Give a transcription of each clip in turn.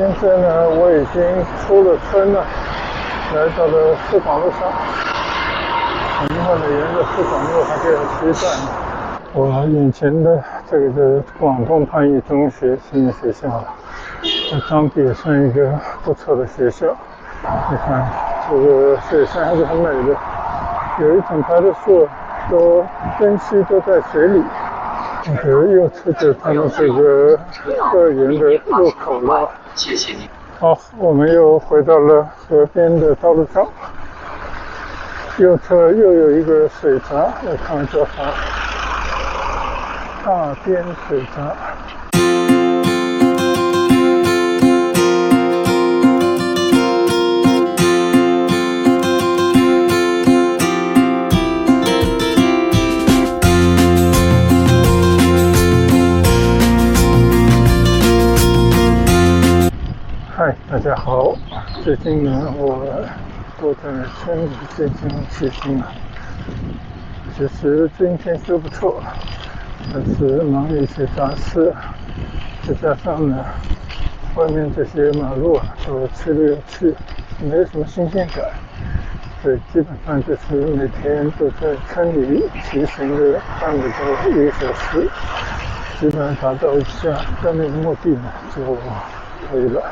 现在呢，我已经出了村了，来到了市广路上。然后呢，沿着市广路还可以西站。我眼前的这个是广东潘语中学新的学校，在当地也算一个不错的学校。你看，这个水山还是很美的，有一整排的树都根系都在水里。右侧就他们这个乐园的入口了。谢谢你。好，我们又回到了河边的道路上，右侧又有一个水闸，要看这好，大边水闸。嗨，大家好。最近呢，我都在村里进行骑行啊。其实今天都不错，但是忙于一些杂事，再加上呢，外面这些马路啊，都去了又去，没有什么新鲜感，所以基本上就是每天都在村里骑行的半个到1个小时，基本上达到一下在那个目的呢就可以了。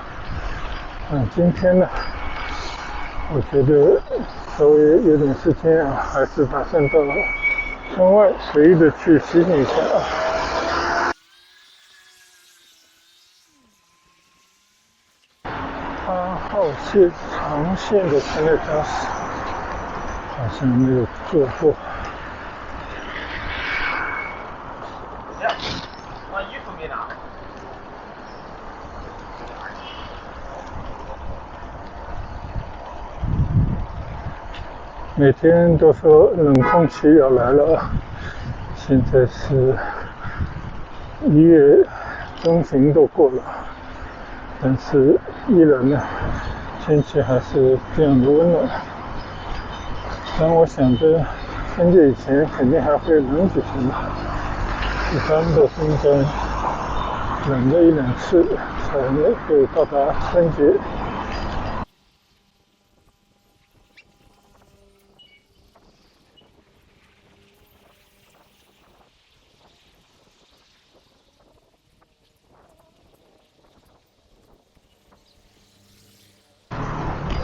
今天呢，我觉得稍微有点时间啊，还是打算到村外随意的去骑行一下啊。8号线长线的城内巴士好像没有坐过。我衣服没拿。每天都说冷空气要来了啊，现在是1月中旬都过了，但是依然呢，天气还是这样的温暖。但我想着春节以前肯定还会冷几天吧，一般都是应该冷个1-2次才会到达春节。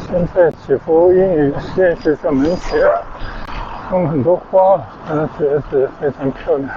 现在祈福英语实验学校门前种了很多花，看上去还是非常漂亮。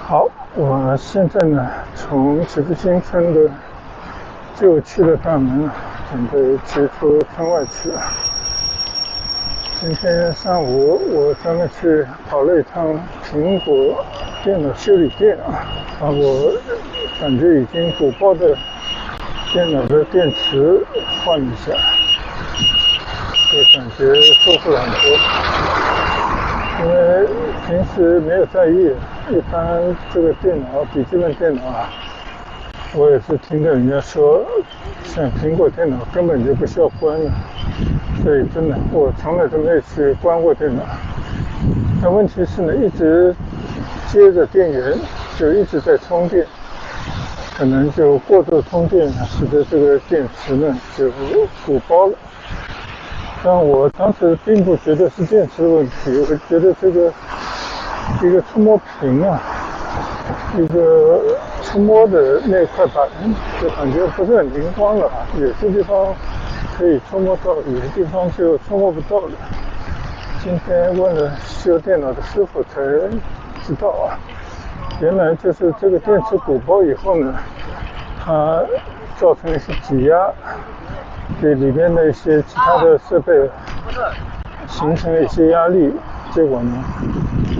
好，我现在呢从祈福新村的旧区的大门准备骑出村外去。今天上午我专门去跑了一趟苹果电脑修理店啊，把我感觉已经鼓包的电脑的电池换一下，就感觉舒服了很多。因为平时没有在意，一般这个电脑笔记本电脑啊，我也是听着人家说像苹果电脑根本就不需要关了，所以真的我从来都没有去关过电脑。但问题是呢，一直接着电源就一直在充电，可能就过度充电使得这个电池呢就鼓包了。但我当时并不觉得是电池的问题，我觉得这个一个触摸屏啊，一个触摸的那块板就感觉不是很灵光了，有些地方可以触摸到，有些地方就触摸不到了。今天问了修电脑的师傅才知道啊，原来就是这个电池鼓包以后呢，它造成一些挤压，对里面的一些其他的设备形成了一些压力，结果呢，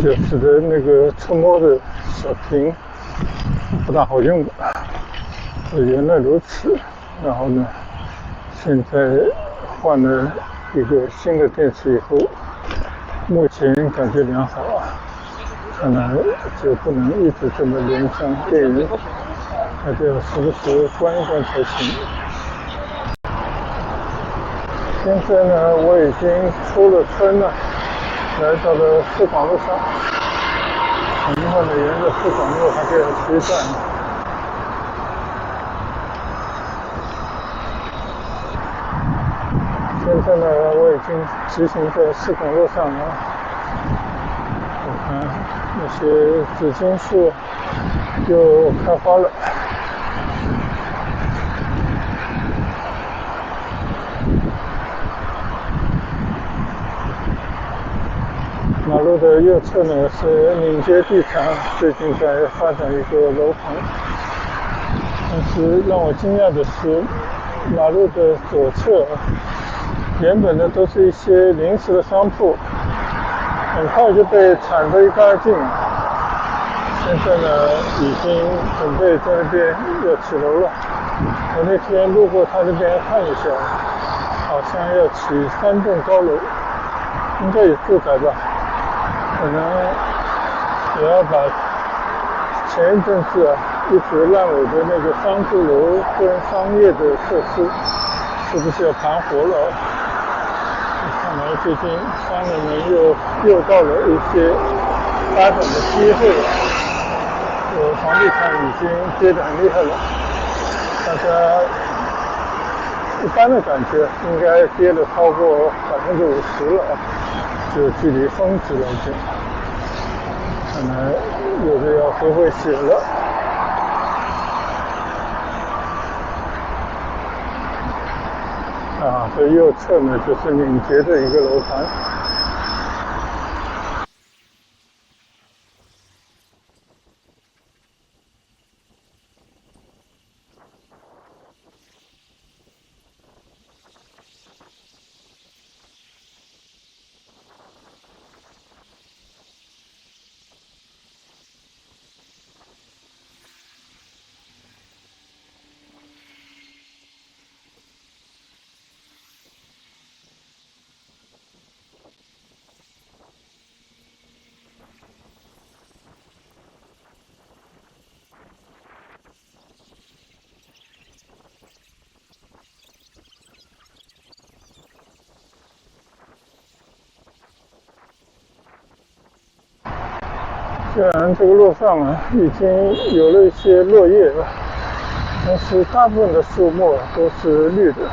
就使得那个触摸的小屏不大好用。原来如此，然后呢，现在换了一个新的电池以后，目前感觉良好啊，看来就不能一直这么连上电源，还得要时不时关一关才行。现在呢，我已经出了村了，来到了四广路上，很遗憾的沿着四广路还得要骑一段。现在呢，我已经骑行在四广路上了。我看那些紫荆树又开花了。马路的右侧呢是闽街地产，最近在发展一个楼盘。但是让我惊讶的是，马路的左侧原本的都是一些临时的商铺，很快就被铲得一干二净了。现在呢，已经准备在那边要起楼了。我那天路过他那边看一下，好像要起3栋高楼，应该有住宅吧。可能也要把前一阵子一直烂尾的那个商住楼跟商业的设施，是不是要盘活了？看来最近商人们又到了一些发展的机会了。房地产已经跌得很厉害了，大家一般的感觉应该跌了超过50%了，就距离峰值来讲，看来有的要喝会血了。这右侧呢就是闽街的一个楼盘。虽然这个路上已经有了一些落叶了，但是大部分的树木都是绿的。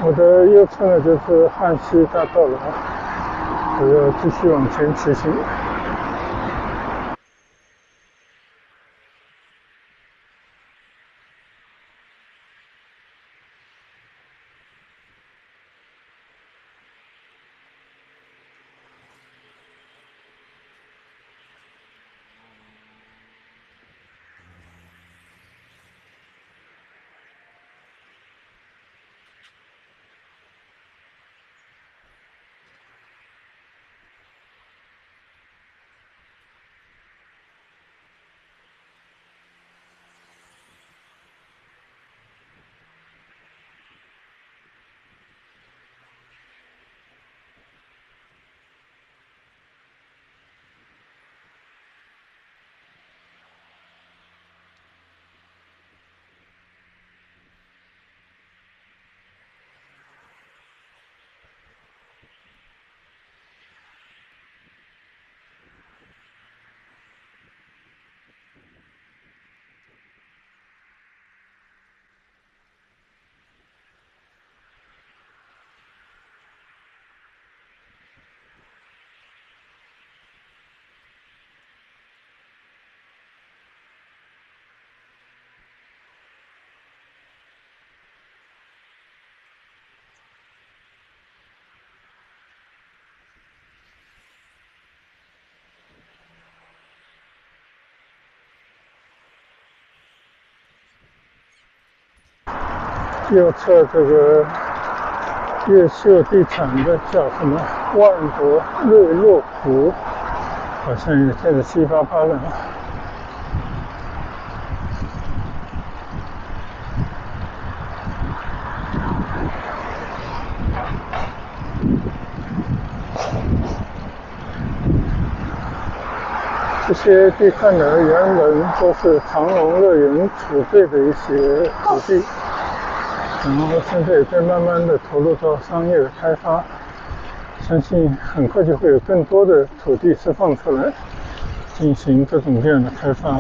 我的右侧呢就是汉西大道了，我要继续往前骑行。右侧这个越秀地产的叫什么万德瑞洛湖，好像也开始七八八了。这些地看的原本都是长隆乐园储备的一些土地，然后现在也在慢慢的投入到商业的开发，相信很快就会有更多的土地释放出来，进行各种各样的开发。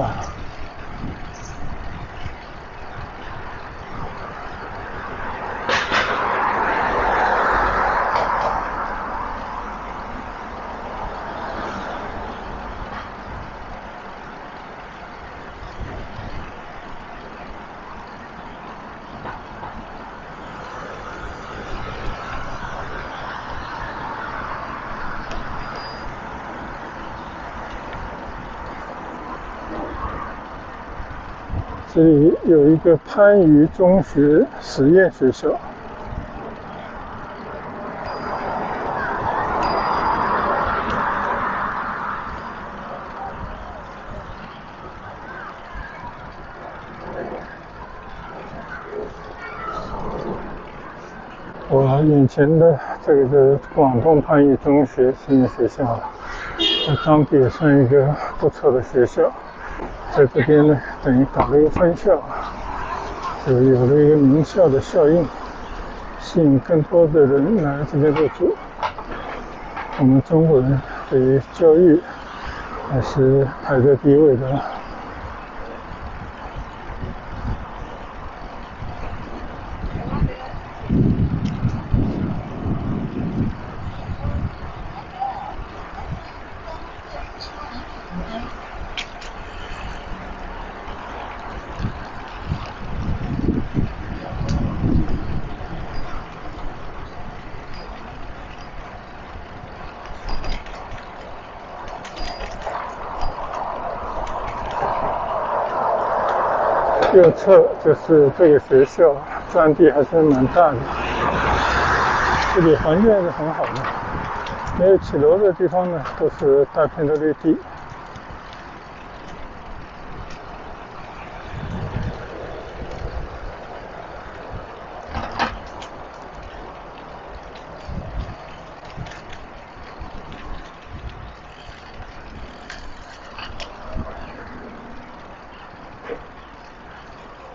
这里有一个番禺中学实验学校，我眼前的这个是广东番禺中学实验学校，在当地也算一个不错的学校，在这边呢等于搞了一个分校，就有了一个名校的效应，吸引更多的人来这边入住。我们中国人对于教育还是排在第一位的。右侧就是这个学校，占地还是蛮大的。这里环境还是很好的，没有起楼的地方呢，都是大片的绿地。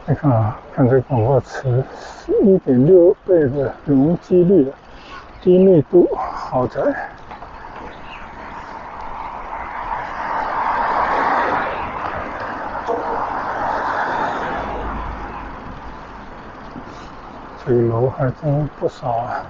你看啊，看这个广告词，1.6倍的容积率，低密度豪宅。这个楼还真不少啊。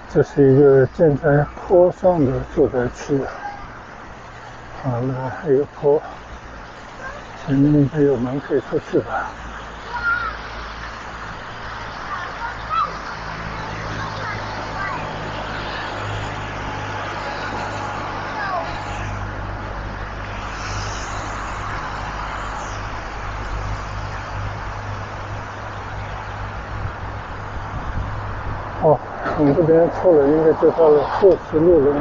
这是一个建在坡上的住宅区，好了，还有坡，前面应该有门可以出去吧。哦，从这边出来应该就到了后池路了。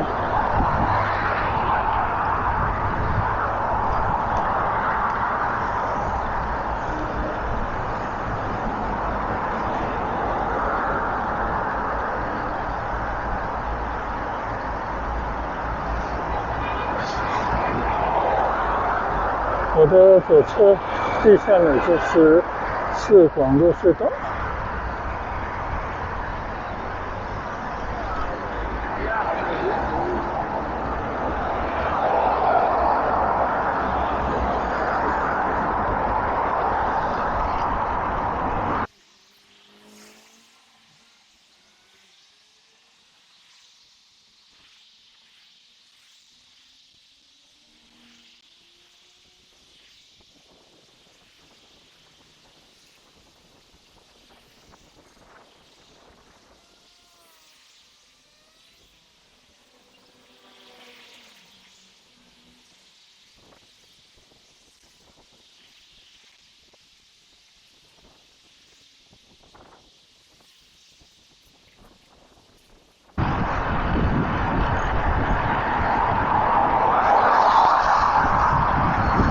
我的左侧地下呢就是市广路隧道。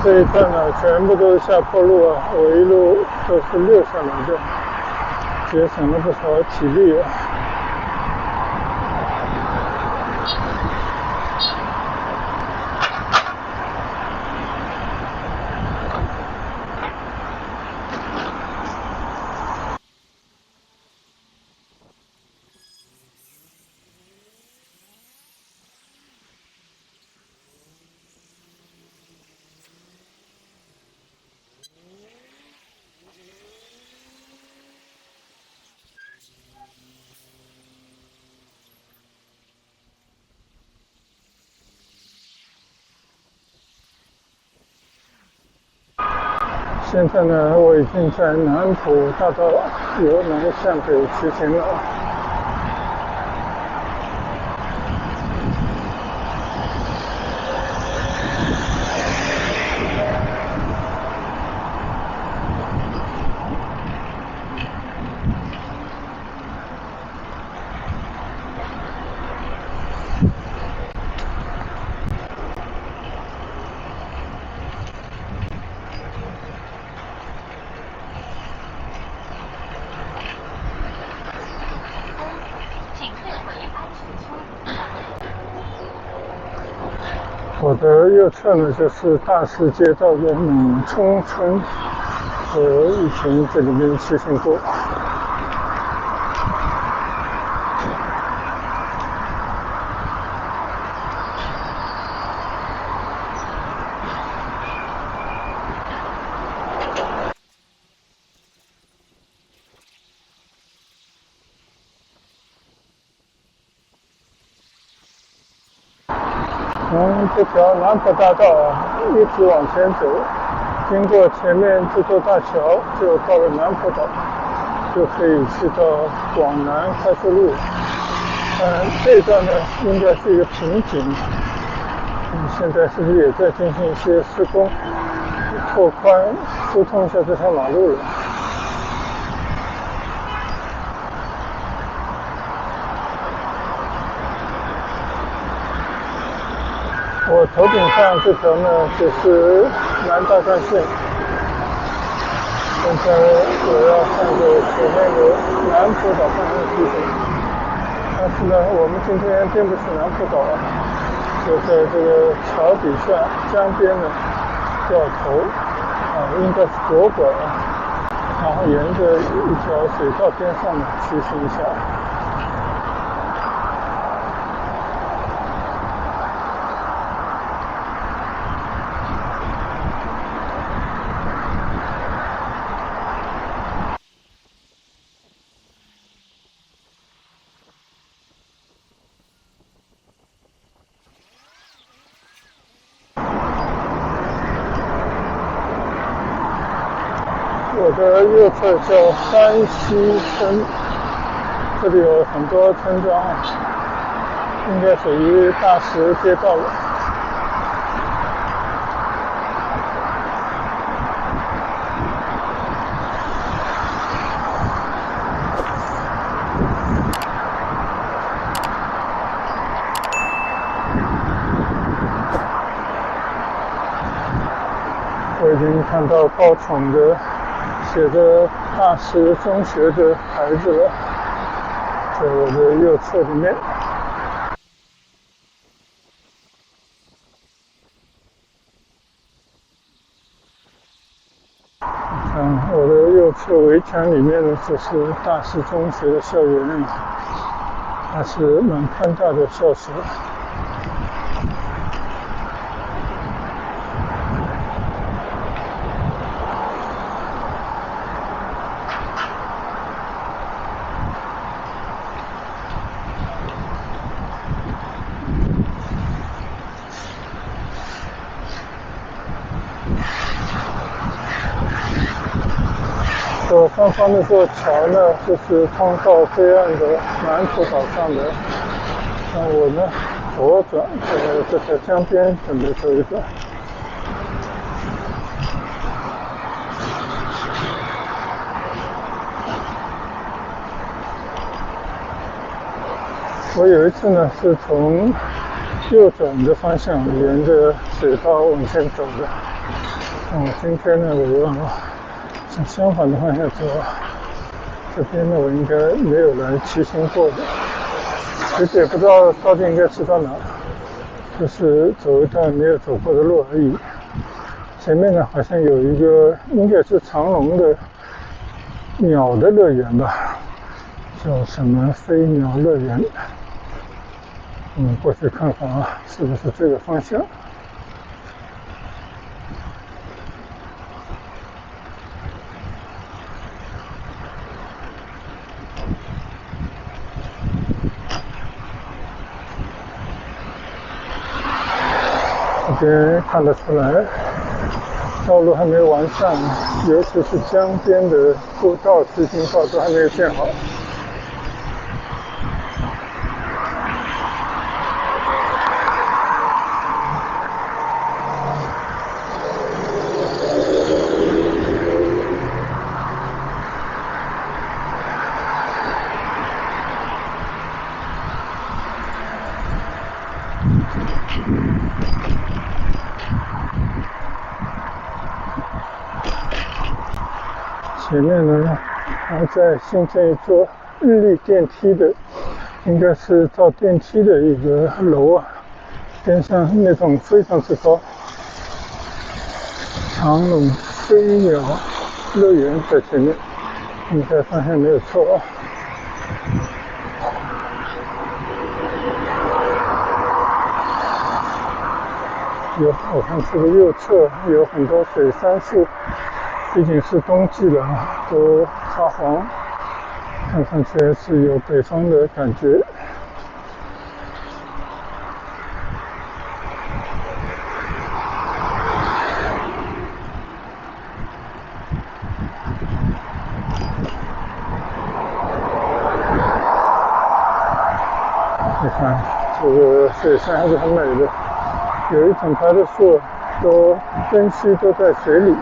这一段呢，全部都是下坡路啊，我一路都是溜下来的，节省了不少体力啊。现在呢，我已经在南浦大道由南向北骑行了。我的右侧呢，就是大石街道的闽冲村，我以前在里面骑行过。从这条南浦大道啊，一直往前走，经过前面这座大桥，就到了南浦岛，就可以去到广南快速路。这一段呢，应该是一个瓶颈。现在是不是也在进行一些施工，拓宽、疏通一下这条马路了？我头顶上这条呢，就是南大干线。现在我要向着前面的南浦岛方向骑行，但是呢，我们今天并不是南浦岛啊，就在这个桥底下江边呢掉头应该是左拐然后沿着一条水道边上呢骑行一下。我的右侧叫山西村，这里有很多村庄应该属于大石街道了。我已经看到高耸的写着大石中学的牌子了，在我的右侧里面。我的右侧围墙里面呢，就是大石中学的校园，它是蛮宽大的校舍。左上方那座桥呢，就是通到对岸的南浦岛上的。那我呢，左转在这条江边准备走一转。我有一次呢，是从右转的方向沿着水道往前走的。今天呢，我要向相反的方向走。这边呢，我应该没有来骑行过的，而且不知道到底应该骑到哪，就是走一段没有走过的路而已。前面呢，好像有一个应该是长隆的鸟的乐园吧，叫什么飞鸟乐园。过去看看啊，是不是这个方向？这边看得出来，道路还没有完善，尤其是江边的步道、自行道都还没有建好。前面呢，还在新建一座日立电梯的，应该是造电梯的一个楼啊，边上那种非常之高。长隆飞鸟乐园在前面，应该方向没有错啊。我看这个右侧有很多水杉树，毕竟是冬季了，都发黄，看上去是有北方的感觉。你看，这个水杉还是很美的，有一整排的树都根须都在水里。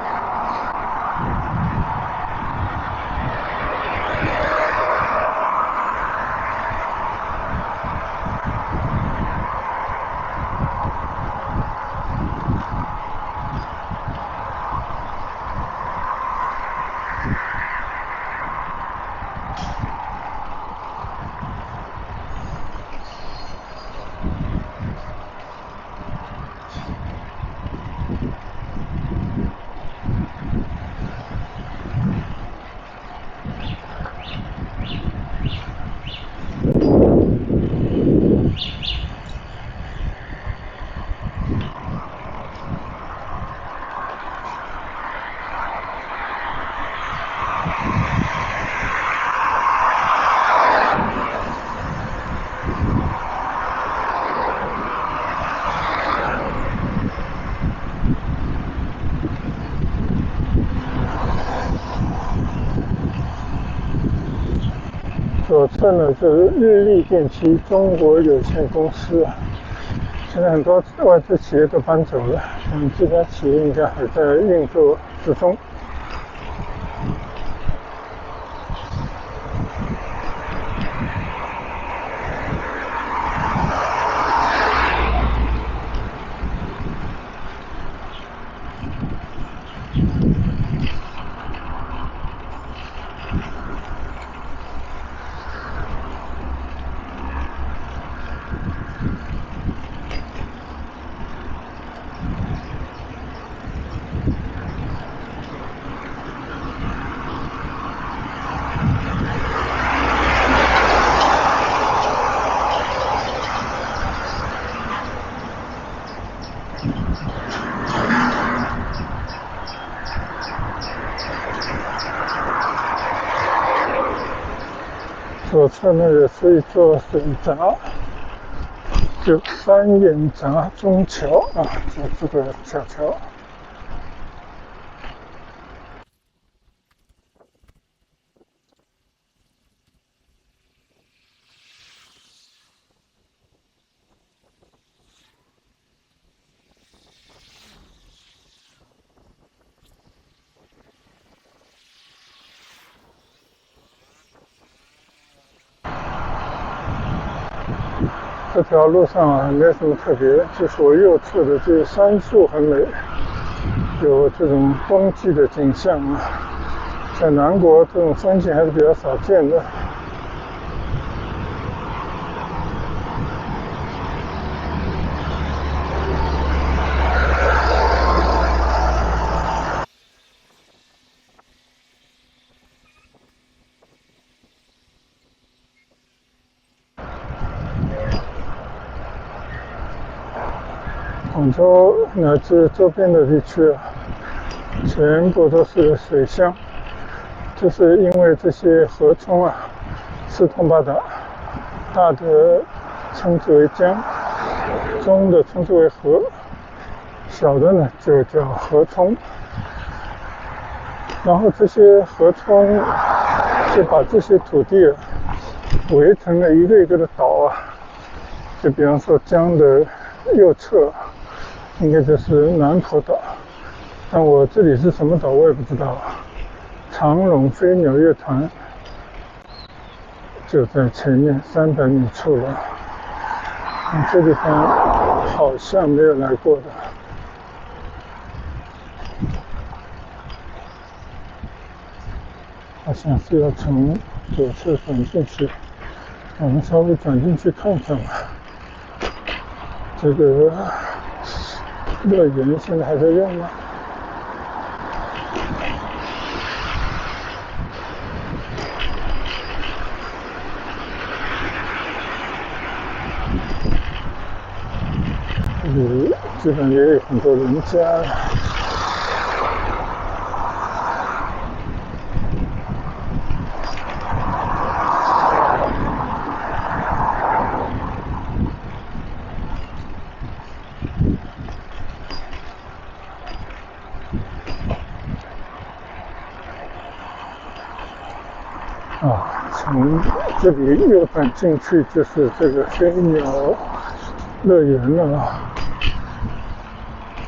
左侧呢就是日立电器中国有限公司啊，现在很多外资企业都搬走了，这家企业应该还在运作之中。左侧呢也是一座水闸，就三眼闸中桥啊，这个小桥。这条路上啊，没什么特别，就是我右侧的这些杉树很美，有这种冬季的景象啊，在南国这种风景还是比较少见的。广州乃至周边的地区啊，全部都是水乡，就是因为这些河冲啊，四通八达，大的称之为江，中的称之为河，小的呢就叫河冲。然后这些河冲就把这些土地围成了一个一个的岛啊，就比方说江的右侧应该就是南浦岛，但我这里是什么岛我也不知道。长隆飞鸟乐团就在前面300米处了，这地方好像没有来过的。好像是要从左侧转进去，我们稍微转进去看看吧。这个乐园现在还在用吗？这里基本也有很多人家。从这里右转进去就是这个飞鸟乐园了。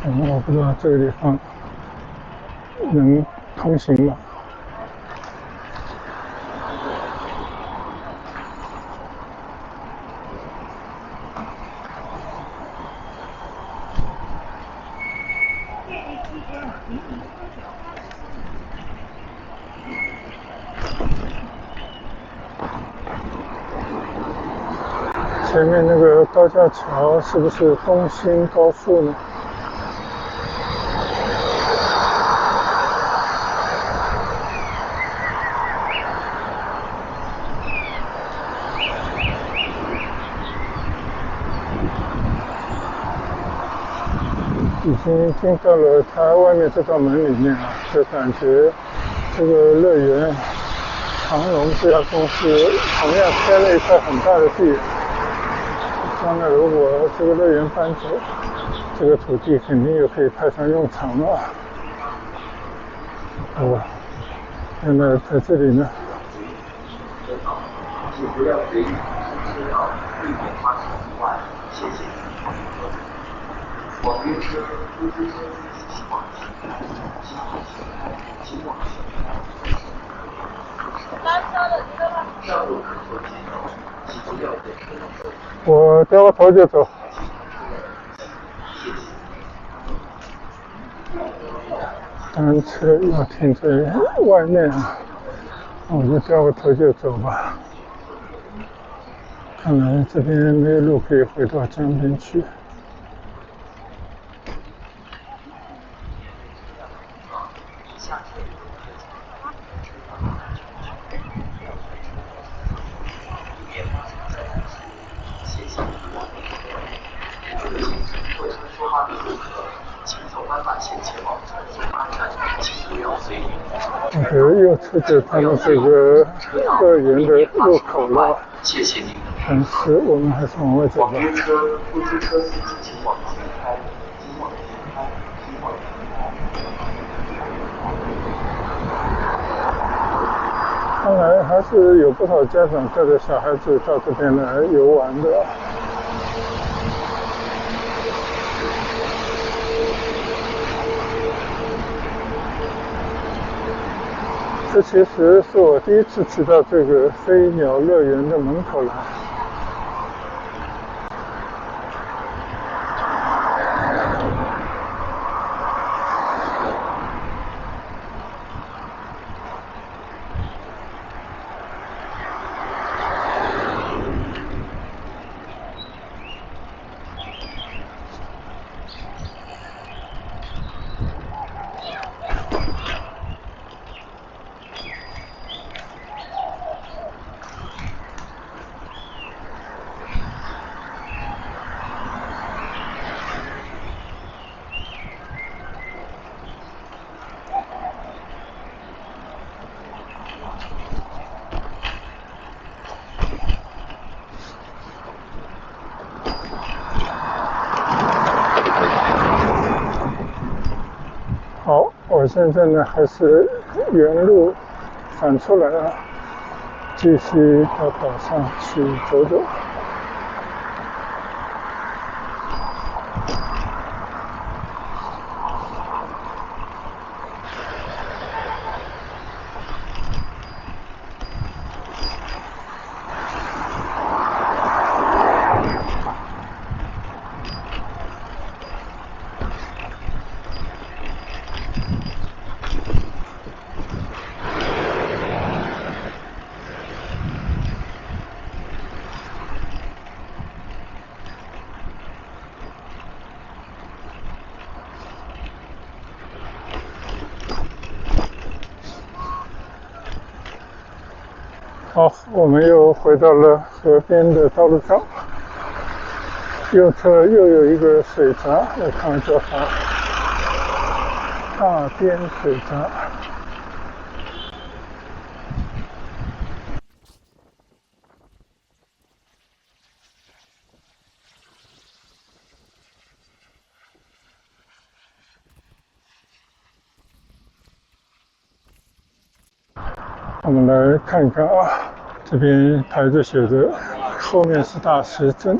我不知道这个地方能通行吗？前面那个高架桥是不是东兴高速呢？已经进到了它外面这道门里面了，就感觉这个乐园长隆这家公司同样添了一块很大的地。将来如果这个乐园搬走，这个土地肯定又可以派上用场了。原来在这里呢。不要随意车道，避免发生意外，谢谢。网约车、出租车请往前开，请往前开，请往前开。上路可做接头，请不要在车道上。我掉个头就走。单车要停在外面，我就掉个头就走吧。看来这边没有路可以回到江边去。右侧就是他们这个乐园的入口了，但是我们还是往外走吧。看来还是有不少家长带着小孩子到这边来游玩的。这其实是我第一次去到这个飞鸟乐园的门口来。现在呢还是原路返出来啊，继续到岛上去走走。好，我们又回到了河边的道路上，右侧又有一个水闸，来看这好，大边水闸。我们来看看啊，这边牌子写着后面是大石镇，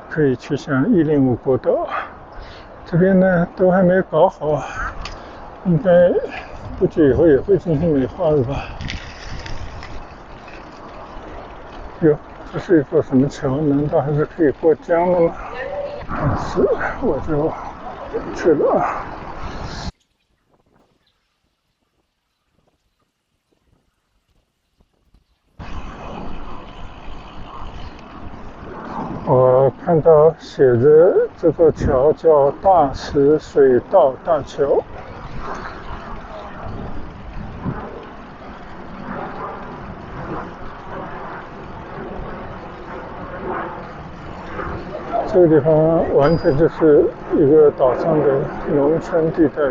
可以去向105国道。这边呢都还没搞好，应该不久以后也会进行美化的吧。哟，这是一座什么桥？难道还是可以过江的吗？是，我就去了啊。我看到写着这座桥叫大石水道大桥。这个地方完全就是一个岛上的农村地带。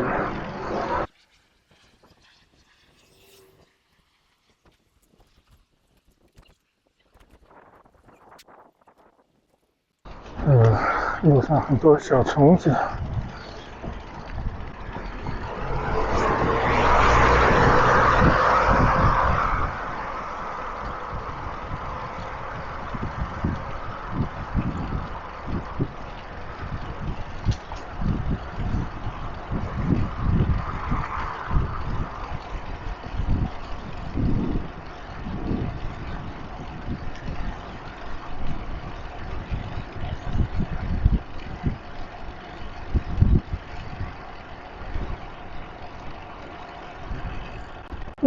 路上很多小虫子。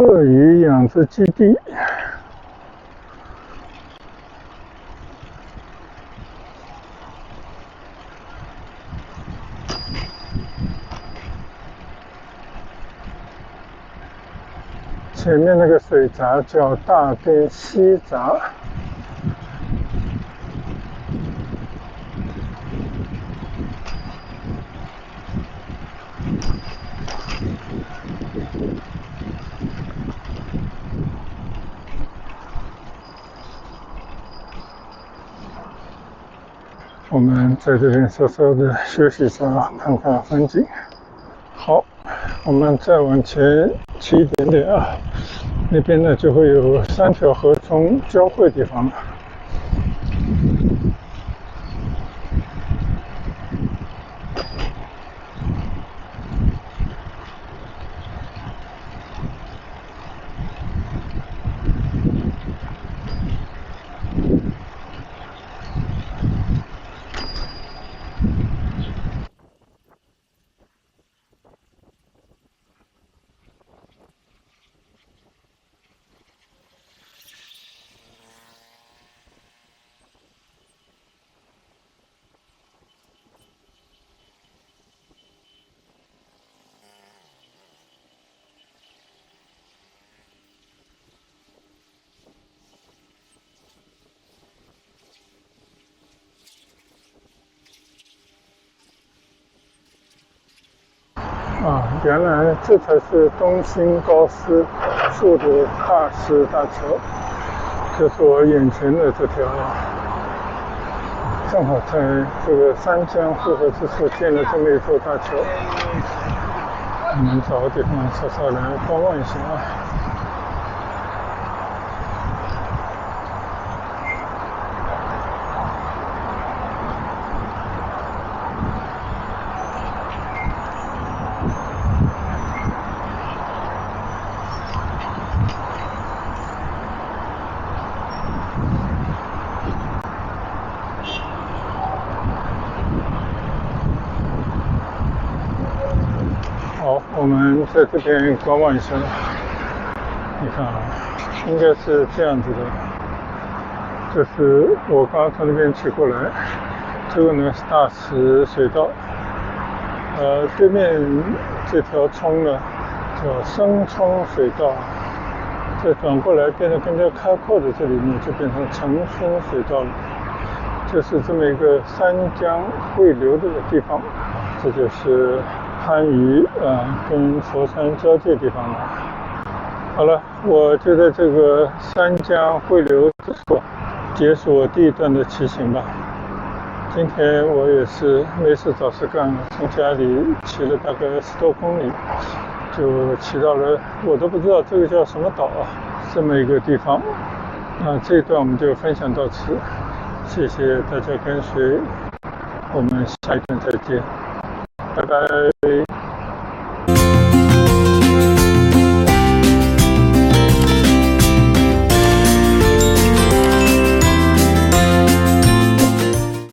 鳄鱼养殖基地。前面那个水闸叫大边西闸。我们在这边稍稍的休息一下，看看风景。好，我们再往前骑一点点啊，那边呢就会有3条河从交汇的地方了。原来这才是东兴高斯处的大石大桥，就是我眼前的这条，正好在这个三江汇合之处建了这么一座大桥。我们找个地方稍稍来观望一下。好，我们在这边观望一下。你看啊，应该是这样子的。这是我刚刚从那边骑过来，这个呢是大石水道。对面这条冲呢叫深冲水道，再转过来变得更加开阔的这里呢就变成澄清水道了。就是这么一个三江汇流的地方，这就是番禺跟佛山交界地方了。好了，我就在这个三江汇流之处结束我第一段的骑行吧。今天我也是没事找事干，从家里骑了大概10多公里，就骑到了我都不知道这个叫什么岛啊，这么一个地方。那这一段我们就分享到此，谢谢大家跟随，我们下一段再见，拜拜。